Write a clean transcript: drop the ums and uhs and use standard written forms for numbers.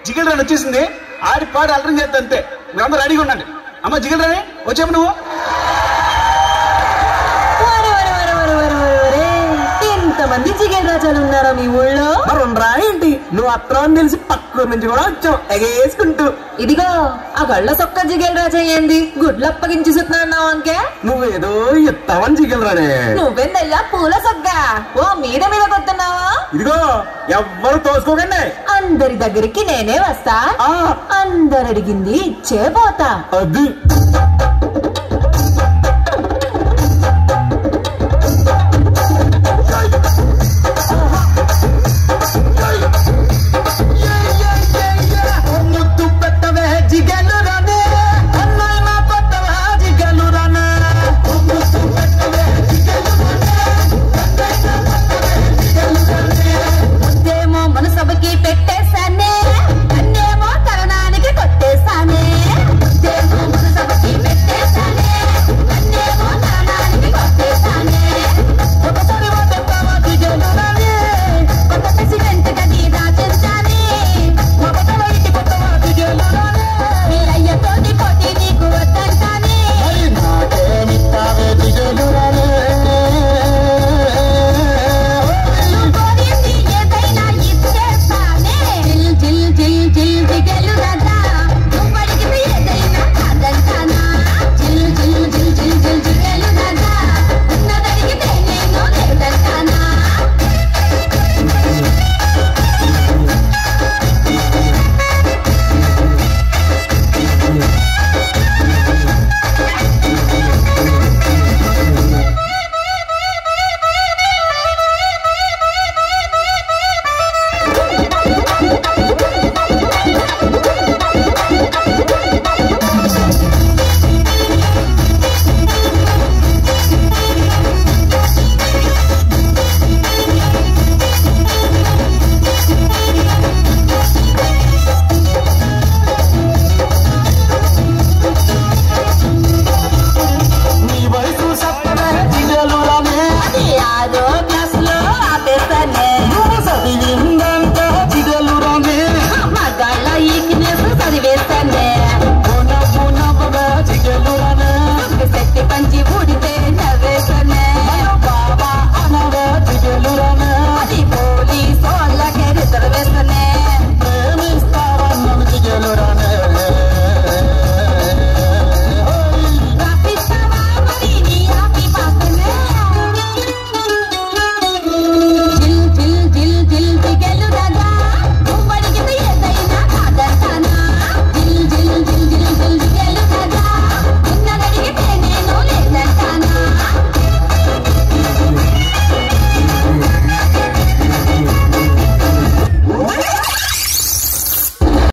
జిగల్ రాని వచ్చేసింది. ఆడి పాడి అలరం చేస్తా అంతే. మీరందరూ రెడీగా ఉండండి. అమ్మ జిగల్ రాని వచ్చాము నువ్వు. ఎంతమంది జిగేల్ రాజాలు ఉన్నారా మీ ఊళ్ళో? మరుండ్రా ఏంటి, నువ్వు అత్రం తెలిసి పక్కూరు నుంచి కూడా వచ్చావు ఎగేసుకుంటూ. ఇదిగో ఆ గళ్ళ సొక్క జిగేల్ రాజా ఏంది గుడ్లు అప్పగించి సుతున్నావు అంకే? నువ్వేదో ఎత్తావని జిగలరానే. నువ్వెందయ్యా పూల సొక్క ఓ మీద మీద కొడుతున్నావా? ఇదిగో ఎవ్వరు తోసుకోకండి, అందరి దగ్గరికి నేనే వస్తా, అందరు అడిగింది ఇచ్చే పోతా. అది